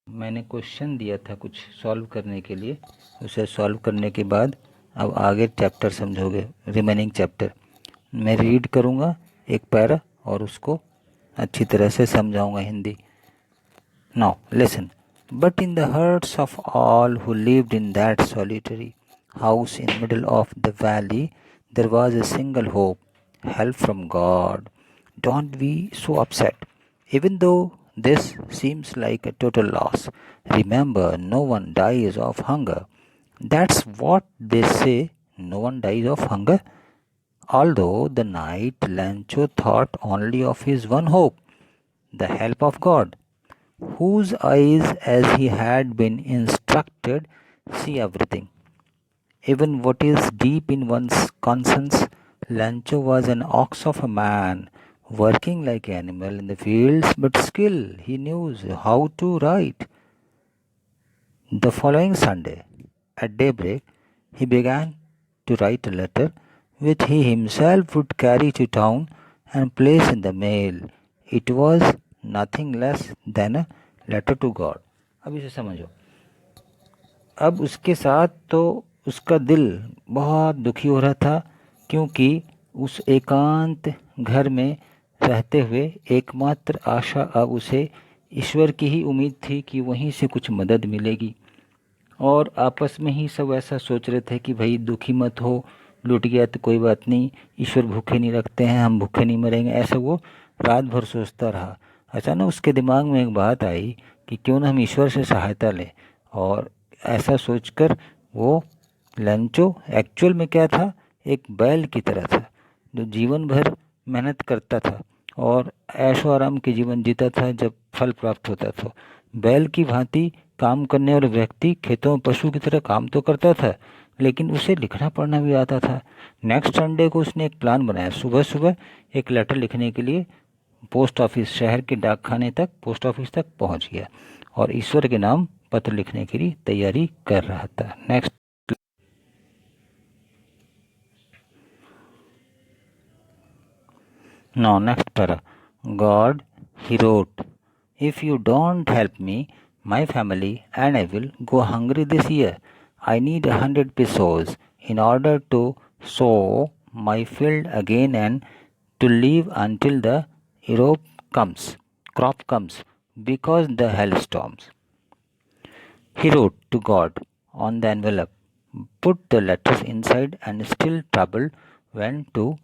मैंने क्वेश्चन दिया था कुछ सॉल्व करने के लिए, उसे सॉल्व करने के बाद अब आगे चैप्टर समझोगे, रिमेनिंग चैप्टर मैं रीड करूँगा एक पैरा और उसको अच्छी तरह से समझाऊँगा Hindi. Now listen. But in the hearts of all who lived in that solitary house in middle of the valley, there was a single hope, help from God. Don't be so upset. Even though this seems like a total loss, remember no one dies of hunger. That's what they say, no one dies of hunger. Although the night Lancho thought only of his one hope, the help of God, whose eyes, as he had been instructed, see everything, even what is deep in one's conscience. Lancho was an ox of a man, working like an animal in the fields, but still he knew how to write. The following Sunday, at daybreak, he began to write a letter which he himself would carry to town and place in the mail. It was nothing less than a letter to God. अब इसे समझो. अब उसके साथ तो उसका दिल बहुत दुखी हो रहा था, क्योंकि उस एकांत घर में रहते हुए एकमात्र आशा अब उसे ईश्वर की ही उम्मीद थी कि वहीं से कुछ मदद मिलेगी. और आपस में ही सब ऐसा सोच रहे थे कि भाई दुखी मत हो, लूट गया तो कोई बात नहीं, ईश्वर भूखे नहीं रखते हैं, हम भूखे नहीं मरेंगे, ऐसा वो रात भर सोचता रहा. अचानक उसके दिमाग में एक बात आई कि क्यों ना हम ईश्वर से सहायता लें. और ऐसा सोचकर वो लंचो एक्चुअल में क्या था, एक बैल की तरह था जो जीवन भर मेहनत करता था और ऐशो आराम के जीवन जीता था. जब फल प्राप्त होता था, बैल की भांति काम करने वाला व्यक्ति खेतों में पशु की तरह काम तो करता था, लेकिन उसे लिखना पढ़ना भी आता था. नेक्स्ट संडे को उसने एक प्लान बनाया. सुबह सुबह एक लेटर लिखने के लिए पोस्ट ऑफिस, शहर के डाकखाने तक, पोस्ट ऑफिस तक पहुंच गया और ईश्वर के नाम पत्र लिखने के लिए तैयारी कर रहा था. Next. Now next para. God, he wrote, if you don't help me, my family and I will go hungry this year. I need 100 pesos in order to sow my field again and to live until the crop comes, because the hailstorms. He wrote to God on the envelope, put the letters inside, and still troubled, went to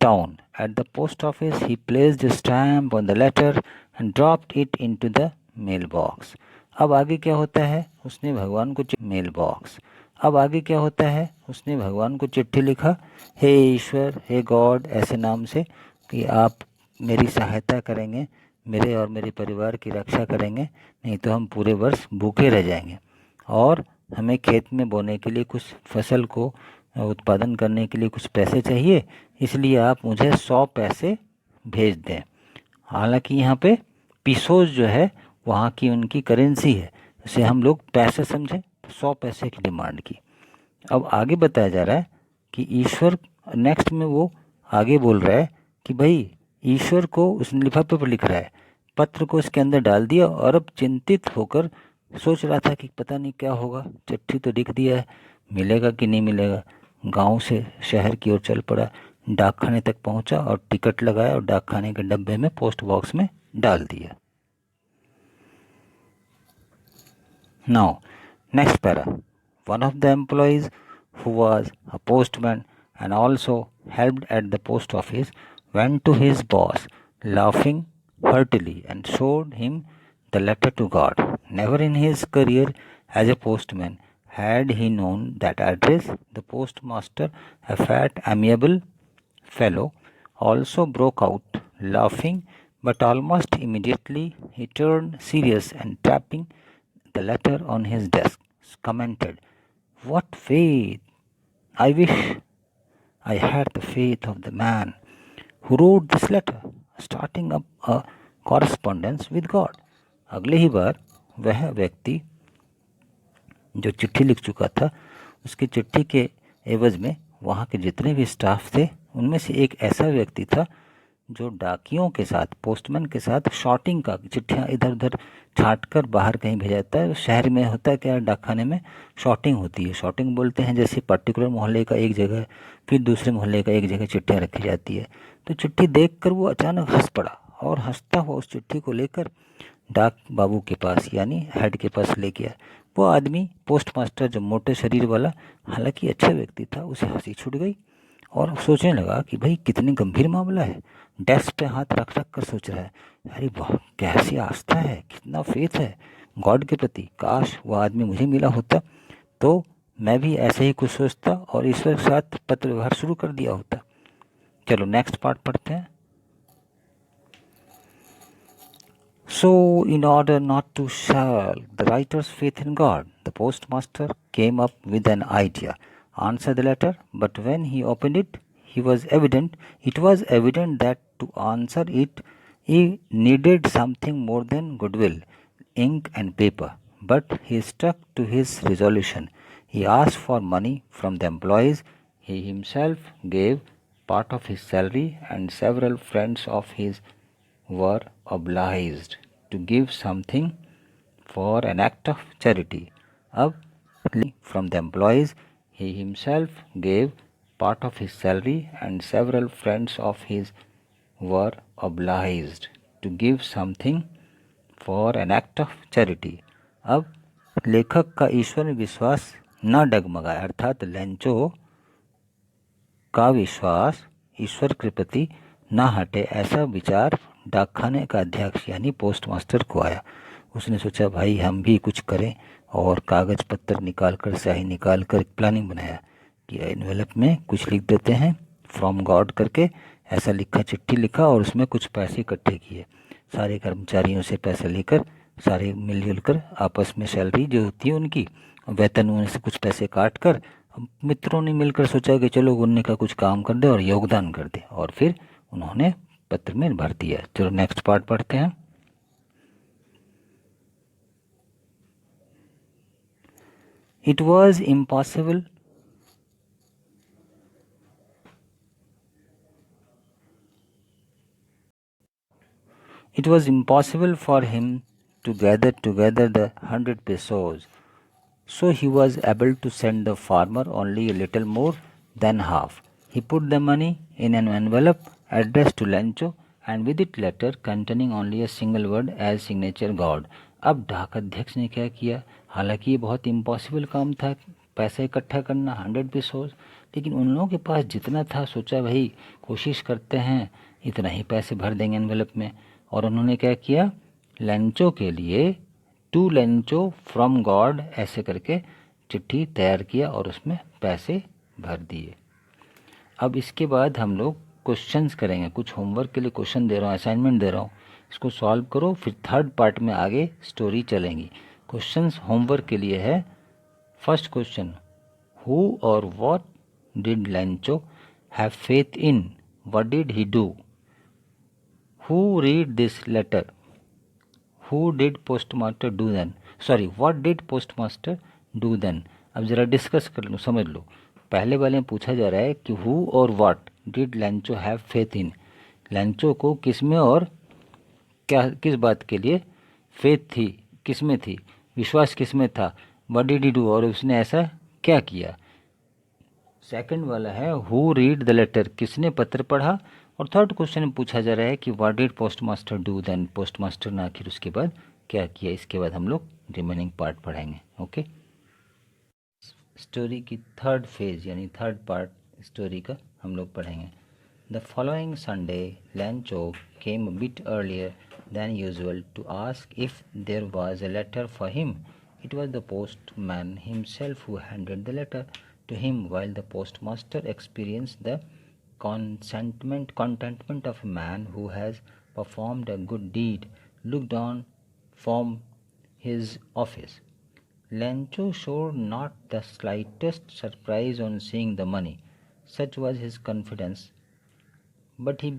town. At the post office, he placed a stamp on the letter and dropped it into the mailbox. अब आगे क्या होता है, उसने भगवान को mail box. अब आगे क्या होता है, उसने भगवान को चिट्ठी लिखा, हे ईश्वर, हे गॉड, ऐसे नाम से, कि आप मेरी सहायता करेंगे, मेरे और मेरे परिवार की रक्षा करेंगे, नहीं तो हम पूरे वर्ष भूखे रह जाएंगे और हमें खेत में बोने के लिए, कुछ फसल को उत्पादन करने के लिए कुछ पैसे चाहिए, इसलिए आप मुझे 100 पैसे भेज दें. हालांकि यहाँ पे पीसोज जो है वहाँ की उनकी करेंसी है, इसे हम लोग पैसे समझें, 100 पैसे की डिमांड की. अब आगे बताया जा रहा है कि ईश्वर, नेक्स्ट में वो आगे बोल रहा है कि भाई ईश्वर को उसने लिफाफे पर लिख रहा है, पत्र को इसके अंदर डाल दिया और अब चिंतित होकर सोच रहा था कि पता नहीं क्या होगा, चिट्ठी तो लिख दिया है, मिलेगा कि नहीं मिलेगा. गांव से शहर की ओर चल पड़ा, डाकखाने तक पहुंचा और टिकट लगाया और डाकखाने के डब्बे में, पोस्ट बॉक्स में डाल दिया. Now next para. One of the employees who was a postman and also helped at the post office, went to his boss, laughing heartily, and showed him the letter to God. Never in his career as a postman had he known that address. The postmaster, a fat, amiable fellow, also broke out laughing, but almost immediately he turned serious and tapping the letter on his desk, commented, "What faith! I wish I had the faith of the man who wrote this letter, starting up a correspondence with God." अगले ही बार वह व्यक्ति जो चिट्ठी लिख चुका था, उसकी चिट्ठी के एवज में वहाँ के जितने भी स्टाफ थे, उनमें से एक ऐसा व्यक्ति था जो डाकियों के साथ, पोस्टमैन के साथ शॉर्टिंग का, चिट्ठियाँ इधर उधर छांट कर बाहर कहीं भेजा जाता है। शहर में होता है क्या, डाकखाने में शॉर्टिंग होती है। शॉर्टिंग बोलते हैं जैसे पर्टिकुलर मोहल्ले का एक जगह, फिर दूसरे मोहल्ले का एक जगह चिट्ठियाँ रखी जाती है। तो चिट्ठी देखकर वो अचानक हंस पड़ा और हंसता हुआ उस चिट्ठी को लेकर डाक बाबू के पास यानी हेड के पास ले गया। वो आदमी पोस्ट मास्टर, जो मोटे शरीर वाला, हालांकि अच्छा व्यक्ति था, उसे हंसी छूट गई और सोचने लगा कि भाई कितनी गंभीर मामला है। डेस्क पे हाथ रख रख कर सोच रहा है, अरे वाह कैसी आस्था है, कितना फेथ है गॉड के प्रति। काश वो आदमी मुझे मिला होता तो मैं भी ऐसे ही कुछ सोचता और ईश्वर के साथ पत्र व्यवहार शुरू कर दिया होता। चलो नेक्स्ट पार्ट पढ़ते हैं। So, in order not to shall the writer's faith in God, the postmaster came up with an idea. Answer the letter, but when he opened it, it was evident that to answer it, he needed something more than goodwill, ink and paper. But he stuck to his resolution. He asked for money from the employees. He himself gave part of his salary, and several friends of his were obliged to give something for an act of charity. अब from the employees, he himself gave part of his salary, and several friends of his were obliged to give something for an act of charity. अब लेखक का ईश्वर में विश्वास न डगमगाए, अर्थात Lencho का विश्वास ईश्वर के प्रति न हटे, ऐसा विचार डाकखाने का अध्यक्ष यानी पोस्ट मास्टर को आया। उसने सोचा भाई हम भी कुछ करें और कागज़ पत्तर निकाल कर, स्याही निकाल कर एक प्लानिंग बनाया कि एनवेलप में कुछ लिख देते हैं, फ्रॉम गॉड करके ऐसा लिखा, चिट्ठी लिखा और उसमें कुछ पैसे इकट्ठे किए। सारे कर्मचारियों से पैसे लेकर सारे मिलजुल कर आपस में सैलरी जो होती है उनकी, वेतन उनसे से कुछ पैसे काट कर मित्रों ने मिलकर सोचा कि चलो उन्ने का कुछ काम कर दे और योगदान कर दे, और फिर उन्होंने पत्र में भर दिया। चलो नेक्स्ट पार्ट पढ़ते हैं। It was impossible for him to gather together the 100 pesos, so he was able to send the farmer only a little more than half. He put the money in an envelope addressed to Lencho, and with it letter containing only a single word as signature God. अब डाक अध्यक्ष ने क्या किया, हालांकि ये बहुत impossible काम था पैसा इकट्ठा करना 100 पेसोज, लेकिन उन लोगों के पास जितना था सोचा भाई कोशिश करते हैं इतना ही पैसे भर देंगे एनवेलप में। और उन्होंने क्या किया, लेंचो के लिए टू लेंचो फ्रॉम गॉड ऐसे करके चिट्ठी तैयार किया और उसमें पैसे भर दिए। अब इसके बाद हम लोग क्वेश्चंस करेंगे, कुछ होमवर्क के लिए क्वेश्चन दे रहा हूँ, असाइनमेंट दे रहा हूँ, इसको सॉल्व करो, फिर थर्ड पार्ट में आगे स्टोरी चलेंगी। क्वेश्चंस होमवर्क के लिए है। फर्स्ट क्वेश्चन, हु और what did Lencho have faith in, what did he do? Who read this letter, who did postmaster do then, sorry what did postmaster do then. अब ज़रा discuss कर लो, समझ लो। पहले वाले में पूछा जा रहा है कि हु और what did Lencho have faith in, Lencho को किस में और क्या, किस बात के लिए फेथ थी, किस में थी, विश्वास किस में था, व्हाट डिड ही डू, और उसने ऐसा क्या किया। सेकंड वाला है हु रीड द लेटर, किसने पत्र पढ़ा। और थर्ड क्वेश्चन में पूछा जा रहा है कि what did postmaster do then, postmaster ने आखिर उसके बाद क्या किया। इसके बाद हम लोग रिमेनिंग पार्ट पढ़ेंगे। ओके, स्टोरी की थर्ड फेज यानी थर्ड पार्ट स्टोरी का हम लोग पढ़ेंगे। The following Sunday Lencho came a bit earlier than usual to ask if there was a letter for him. It was the postman himself who handed the letter to him, while the postmaster experienced the contentment of a man who has performed a good deed, looked on from his office. Lencho showed not the slightest surprise on seeing the money, such was his confidence, but he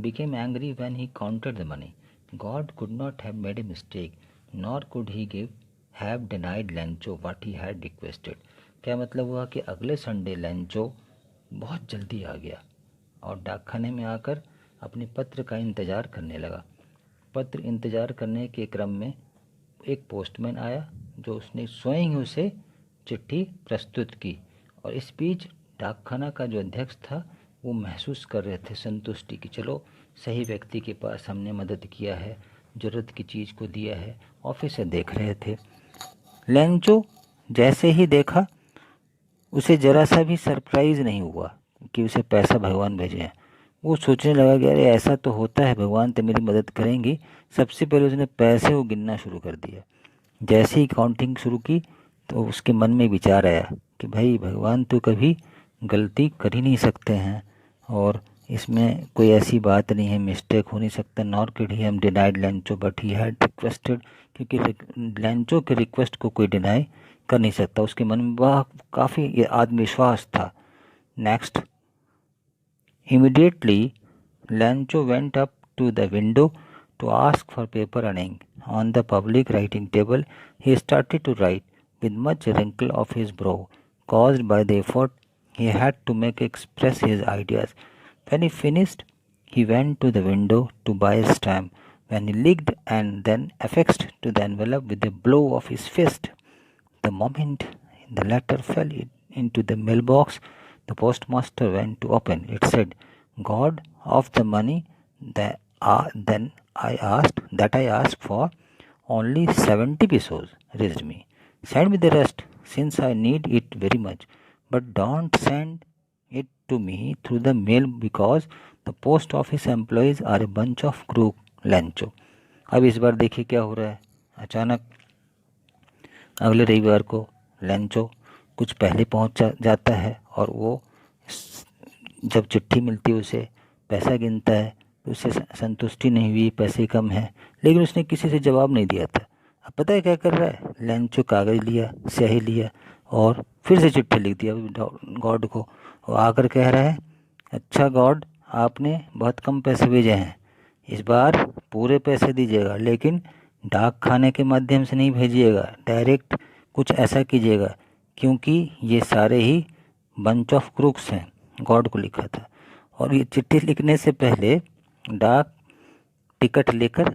became angry when he counted the money. God could not have made a mistake, nor could he have denied Lencho what he had requested. क्या मतलब हुआ कि अगले Sunday Lencho बहुत जल्दी आ गया और डाकखाने में आकर अपने पत्र का इंतज़ार करने लगा। पत्र इंतज़ार करने के क्रम में एक पोस्टमैन आया जो उसने स्वयं ही उसे चिट्ठी प्रस्तुत की, और इस बीच डाकखाना का जो अध्यक्ष था वो महसूस कर रहे थे संतुष्टि कि चलो सही व्यक्ति के पास हमने मदद किया है, ज़रूरत की चीज़ को दिया है। ऑफिसर देख रहे थे। लेंचो जैसे ही देखा उसे ज़रा सा भी सरप्राइज़ नहीं हुआ कि उसे पैसा भगवान भेजे हैं। वो सोचने लगा कि अरे ऐसा तो होता है, भगवान तो मेरी मदद करेंगी। सबसे पहले उसने पैसे को गिनना शुरू कर दिया। जैसे ही काउंटिंग शुरू की तो उसके मन में विचार आया कि भाई भगवान तो कभी गलती कर ही नहीं सकते हैं, और इसमें कोई ऐसी बात नहीं है, मिस्टेक हो नहीं सकता। नॉर किड ही हम denied Lencho but he had requested, क्योंकि लेंचो के रिक्वेस्ट को कोई डिनाई कर नहीं सकता। उसके मन में वह काफ़ी आत्मविश्वास था। Next, immediately Lancho went up to the window to ask for paper and ink. On the public writing table, he started to write with much wrinkle of his brow, caused by the effort he had to make express his ideas. When he finished, he went to the window to buy a stamp, when he licked and then affixed to the envelope with a blow of his fist. The moment the letter fell into the mailbox, the postmaster went to open. It said, "God of the money then I asked for, only 70 pesos reached me. Send me the rest, since I need it very much. But don't send it to me through the mail, because the post office employees are a bunch of crook Lancho." अब इस बार देखिए क्या हो रहा है। अचानक अगले रविवार को लेंचो कुछ पहले पहुंच जाता है, और वो जब चिट्ठी मिलती है उसे पैसा गिनता है तो उससे संतुष्टि नहीं हुई, पैसे कम है, लेकिन उसने किसी से जवाब नहीं दिया था। अब पता है क्या कर रहा है, लेंचो कागज़ लिया, स्याही लिया और फिर से चिट्ठी लिख दिया गॉड को, और आकर कह रहा है, अच्छा गॉड, आपने बहुत कम पैसे भेजे हैं, इस बार पूरे पैसे दीजिएगा, लेकिन डाक खाने के माध्यम से नहीं भेजिएगा, डायरेक्ट कुछ ऐसा कीजिएगा, क्योंकि ये सारे ही बंच ऑफ क्रूक्स हैं। गॉड को लिखा था। और ये चिट्ठी लिखने से पहले डाक टिकट लेकर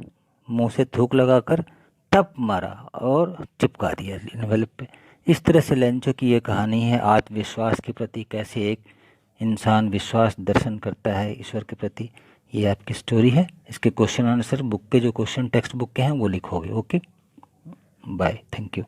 मुंह से थूक लगाकर टप मारा और चिपका दिया एनवेलप पे। इस तरह से लेंचो की ये कहानी है आत्मविश्वास के प्रति, कैसे एक इंसान विश्वास दर्शन करता है ईश्वर के प्रति। ये आपकी स्टोरी है। इसके क्वेश्चन आंसर बुक के जो क्वेश्चन टेक्स्ट बुक के हैं वो लिखोगे। Okay, bye, thank you.